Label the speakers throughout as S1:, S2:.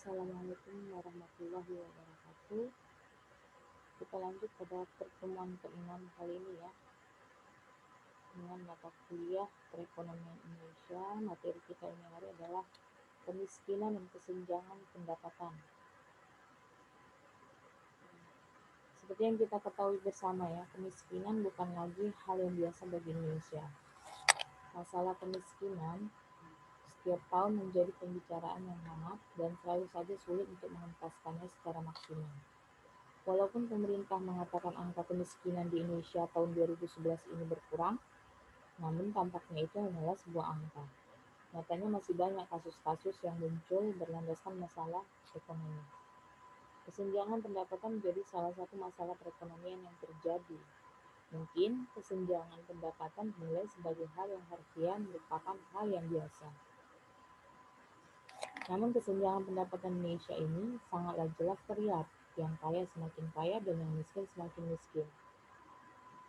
S1: Assalamualaikum warahmatullahi wabarakatuh. Kita lanjut pada pertemuan ke-6 kali ini ya, dengan mata kuliah perekonomian Indonesia. Materi kita ini hari adalah kemiskinan dan kesenjangan pendapatan. Seperti yang kita ketahui bersama ya, kemiskinan bukan lagi hal yang biasa bagi Indonesia. Masalah kemiskinan setiap tahun menjadi pembicaraan yang hangat dan selalu saja sulit untuk mengentaskannya secara maksimal. Walaupun pemerintah mengatakan angka kemiskinan di Indonesia tahun 2011 ini berkurang, namun tampaknya itu hanyalah sebuah angka. Nyatanya masih banyak kasus-kasus yang muncul berlandaskan masalah ekonomi. Kesenjangan pendapatan menjadi salah satu masalah perekonomian yang terjadi. Mungkin kesenjangan pendapatan dinilai sebagai hal yang harfiah merupakan hal yang biasa. Namun kesenjangan pendapatan Indonesia ini sangatlah jelas terlihat. Yang kaya semakin kaya dan yang miskin semakin miskin.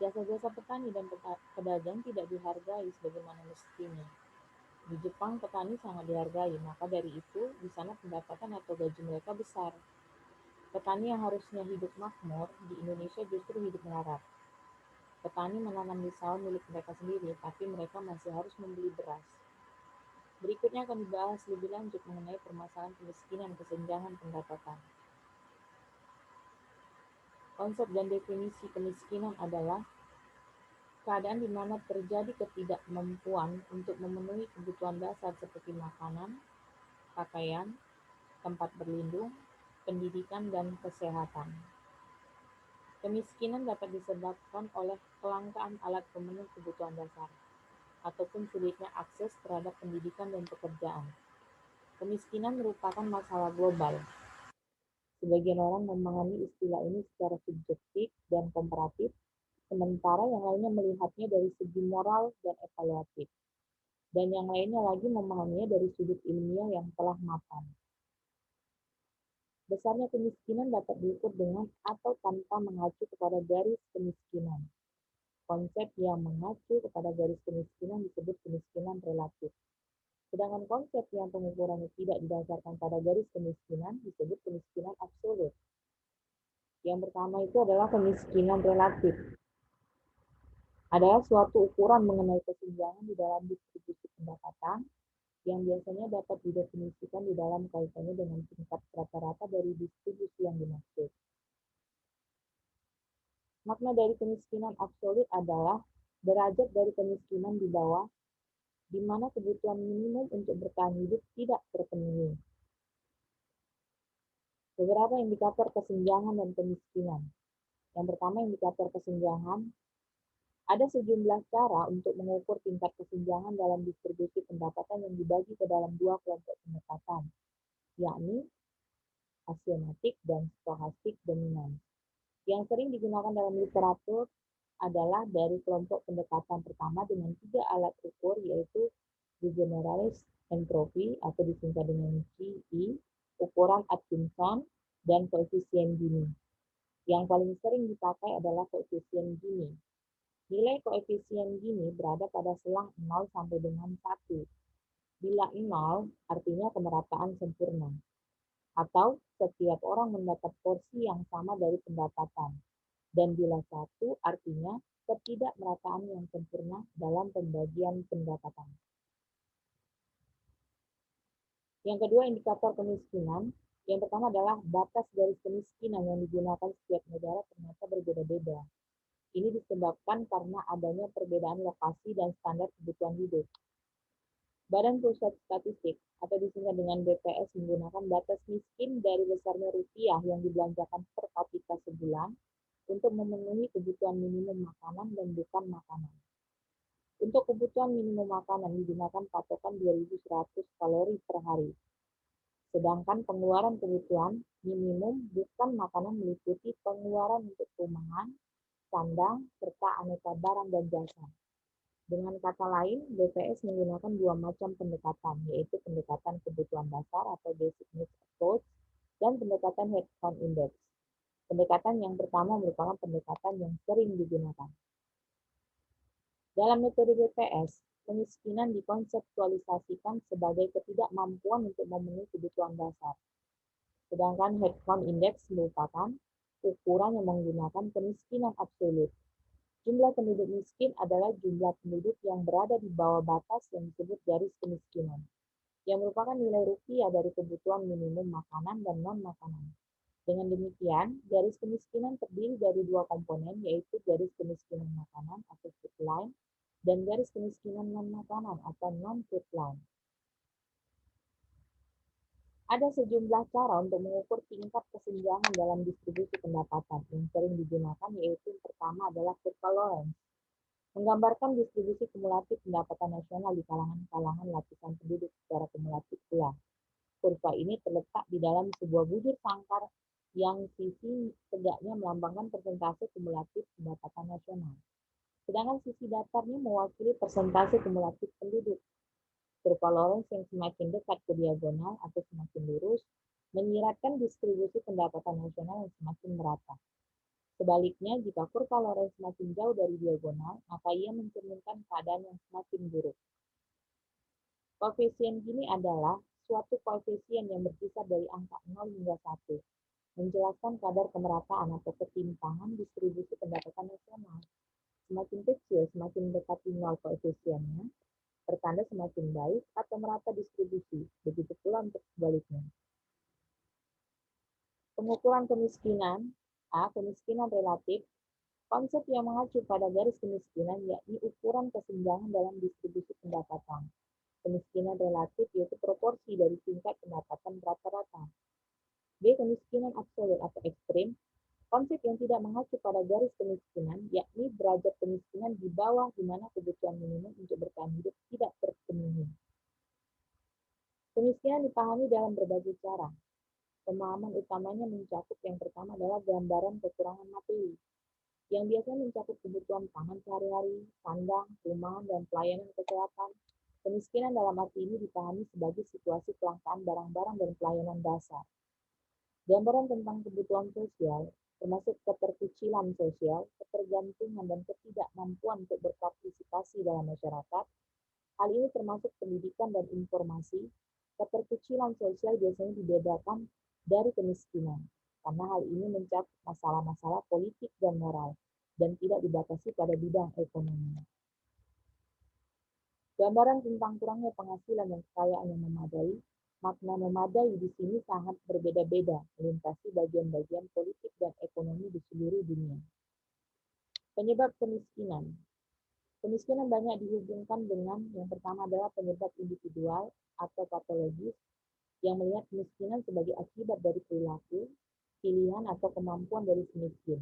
S1: Jasa-jasa petani dan pedagang tidak dihargai sebagaimana mestinya. Di Jepang petani sangat dihargai, maka dari itu di sana pendapatan atau gaji mereka besar. Petani yang harusnya hidup makmur di Indonesia justru hidup melarat. Petani menanam di sawah milik mereka sendiri, tapi mereka masih harus membeli beras. Berikutnya akan dibahas lebih lanjut mengenai permasalahan kemiskinan dan kesenjangan pendapatan. Konsep dan definisi kemiskinan adalah keadaan di mana terjadi ketidakmampuan untuk memenuhi kebutuhan dasar seperti makanan, pakaian, tempat berlindung, pendidikan, dan kesehatan. Kemiskinan dapat disebabkan oleh kelangkaan alat pemenuh kebutuhan dasar, ataupun sulitnya akses terhadap pendidikan dan pekerjaan. Kemiskinan merupakan masalah global. Sebagian orang memahami istilah ini secara subjektif dan komparatif, sementara yang lainnya melihatnya dari segi moral dan evaluatif. Dan yang lainnya lagi memahaminya dari sudut ilmiah yang telah mapan. Besarnya kemiskinan dapat diukur dengan atau tanpa mengacu kepada garis kemiskinan. Konsep yang mengacu kepada garis kemiskinan disebut kemiskinan relatif. Sedangkan konsep yang pengukurannya tidak didasarkan pada garis kemiskinan disebut kemiskinan absolut. Yang pertama itu adalah kemiskinan relatif. Adalah suatu ukuran mengenai kesenjangan di dalam distribusi pendapatan yang biasanya dapat didefinisikan di dalam kaitannya dengan tingkat rata-rata dari distribusi yang dimaksud. Makna dari kemiskinan absolut adalah derajat dari kemiskinan di bawah, di mana kebutuhan minimum untuk bertahan hidup tidak terpenuhi. Beberapa indikator kesenjangan dan kemiskinan. Yang pertama, indikator kesenjangan. Ada sejumlah cara untuk mengukur tingkat kesenjangan dalam distribusi pendapatan yang dibagi ke dalam dua kelompok pendekatan, yakni asiomatik dan stochastik dominan. Yang sering digunakan dalam literatur adalah dari kelompok pendekatan pertama dengan 3 alat ukur, yaitu the generalized entropy atau disingkat dengan GE, ukuran Atkinson, dan koefisien Gini. Yang paling sering dipakai adalah koefisien Gini. Nilai koefisien Gini berada pada selang 0 sampai dengan 1. Bila 0 artinya kemerataan sempurna, atau setiap orang mendapat porsi yang sama dari pendapatan. Dan bila 1 artinya ketidakmerataan yang sempurna dalam pembagian pendapatan. Yang kedua, indikator kemiskinan. Yang pertama adalah batas garis kemiskinan yang digunakan setiap negara ternyata berbeda-beda. Ini disebabkan karena adanya perbedaan lokasi dan standar kebutuhan hidup. Badan Pusat Statistik atau disingkat dengan BPS menggunakan batas miskin dari besarnya rupiah yang dibelanjakan per kapita sebulan untuk memenuhi kebutuhan minimum makanan dan bukan makanan. Untuk kebutuhan minimum makanan digunakan patokan 2.100 kalori per hari. Sedangkan pengeluaran kebutuhan minimum bukan makanan meliputi pengeluaran untuk perumahan, sandang, serta aneka barang dan jasa. Dengan kata lain, BPS menggunakan dua macam pendekatan, yaitu pendekatan kebutuhan dasar atau basic needs approach dan pendekatan headcount index. Pendekatan yang pertama merupakan pendekatan yang sering digunakan. Dalam metode BPS, kemiskinan dikonseptualisasikan sebagai ketidakmampuan untuk memenuhi kebutuhan dasar. Sedangkan headcount index merupakan ukuran yang menggunakan kemiskinan absolut. Jumlah penduduk miskin adalah jumlah penduduk yang berada di bawah batas yang disebut garis kemiskinan, yang merupakan nilai rupiah dari kebutuhan minimum makanan dan non-makanan. Dengan demikian, garis kemiskinan terdiri dari dua komponen, yaitu garis kemiskinan makanan atau food line dan garis kemiskinan non-makanan atau non-food line. Ada sejumlah cara untuk mengukur tingkat kesenjangan dalam distribusi pendapatan yang sering digunakan, yaitu yang pertama adalah kurva Lorenz, menggambarkan distribusi kumulatif pendapatan nasional di kalangan-kalangan lapisan penduduk secara kumulatif pula. Kurva ini terletak di dalam sebuah bujur sangkar yang sisi tegaknya melambangkan persentase kumulatif pendapatan nasional. Sedangkan sisi datarnya mewakili persentase kumulatif penduduk. Kurva Lorenz yang semakin dekat ke diagonal atau semakin lurus menyiratkan distribusi pendapatan nasional yang semakin merata. Sebaliknya, jika kurva Lorenz semakin jauh dari diagonal, maka ia mencerminkan keadaan yang semakin buruk. Koefisien Gini adalah suatu koefisien yang berkisar dari angka 0 hingga 1, menjelaskan kadar kemerataan atau ketimpangan distribusi pendapatan nasional. Semakin kecil, semakin mendekati 0 koefisiennya, pertanda semakin baik atau merata distribusi. Begitu pula untuk sebaliknya. Pengukuran kemiskinan, kemiskinan relatif, konsep yang mengacu pada garis kemiskinan yakni ukuran kesenjangan dalam distribusi pendapatan. Kemiskinan relatif yaitu proporsi dari tingkat pendapatan rata-rata. B. Kemiskinan absolut atau ekstrim, konsep yang tidak mengacu pada garis kemiskinan yakni derajat kemiskinan di bawah di mana kebutuhan minimum untuk bertahan hidup tidak terpenuhi. Kemiskinan dipahami dalam berbagai cara. Pemahaman utamanya mencakup yang pertama adalah gambaran kekurangan materi, yang biasanya mencakup kebutuhan pangan sehari-hari, sandang, rumahan, dan pelayanan kesehatan. Kemiskinan dalam arti ini dipahami sebagai situasi kelangkaan barang-barang dan pelayanan dasar. Gambaran tentang kebutuhan sosial, termasuk keterkecilan sosial, ketergantungan, dan ketidakmampuan untuk berpartisipasi dalam masyarakat. Hal ini termasuk pendidikan dan informasi. Keterkecilan sosial biasanya dibedakan dari kemiskinan, karena hal ini mencakup masalah-masalah politik dan moral, dan tidak dibatasi pada bidang ekonomi. Gambaran tentang kurangnya penghasilan dan kekayaan yang memadai, makna memadai di sini sangat berbeda-beda, melintasi bagian-bagian politik dan ekonomi di seluruh dunia. Penyebab kemiskinan. Kemiskinan banyak dihubungkan dengan yang pertama adalah penyebab individual atau patologis, yang melihat kemiskinan sebagai akibat dari perilaku, pilihan, atau kemampuan dari si miskin.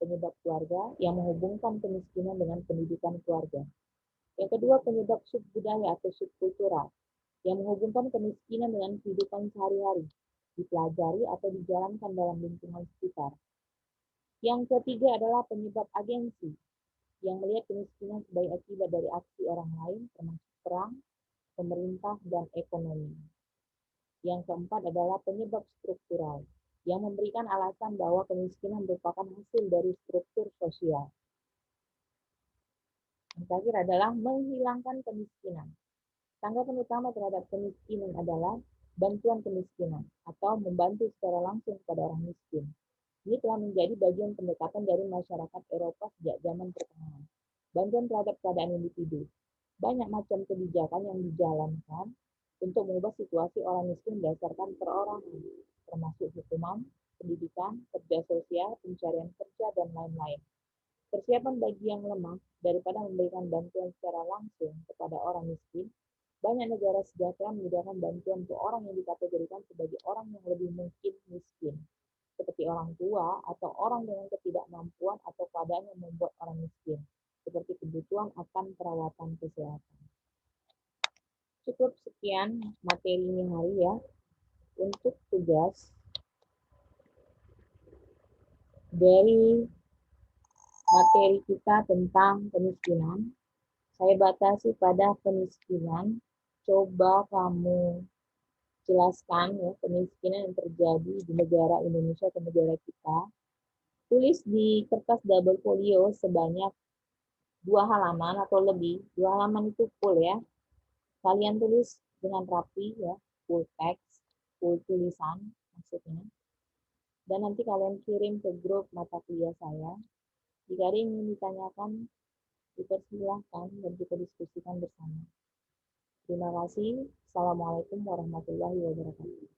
S1: Penyebab keluarga, yang menghubungkan kemiskinan dengan pendidikan keluarga. Yang kedua, penyebab subbudaya atau subkultural, yang menghubungkan kemiskinan dengan kehidupan sehari-hari, dipelajari atau dijalankan dalam lingkungan sekitar. Yang ketiga adalah penyebab agensi, yang melihat kemiskinan sebagai akibat dari aksi orang lain, termasuk perang, pemerintah, dan ekonomi. Yang keempat adalah penyebab struktural, yang memberikan alasan bahwa kemiskinan merupakan hasil dari struktur sosial. Yang terakhir adalah menghilangkan kemiskinan. Tanggapan utama terhadap kemiskinan adalah bantuan kemiskinan atau membantu secara langsung kepada orang miskin. Ini telah menjadi bagian pendekatan dari masyarakat Eropa sejak zaman pertengahan. Bantuan terhadap keadaan individu. Banyak macam kebijakan yang dijalankan untuk mengubah situasi orang miskin berdasarkan perorangan, termasuk hukuman, pendidikan, kerja sosial, pencarian kerja, dan lain-lain. Persiapan bagi yang lemah daripada memberikan bantuan secara langsung kepada orang miskin, banyak negara sejahtera menyediakan bantuan untuk orang yang dikategorikan sebagai orang yang lebih mungkin miskin, seperti orang tua atau orang dengan ketidakmampuan atau keadaan yang membuat orang miskin, seperti kebutuhan akan perawatan kesehatan. Cukup sekian materi ini hari ya. Untuk tugas dari materi kita tentang kemiskinan, saya batasi pada kemiskinan. Coba kamu jelaskan ya kemiskinan yang terjadi di negara Indonesia atau negara kita. Tulis di kertas double folio sebanyak 2 halaman atau lebih. 2 halaman itu full ya. Kalian tulis dengan rapi ya, full text, full tulisan. maksudnya. Dan nanti kalian kirim ke grup mata kuliah saya. Jika ada yang ingin ditanyakan, dipersilahkan dan kita diskusikan bersama. Terima kasih. Assalamualaikum warahmatullahi wabarakatuh.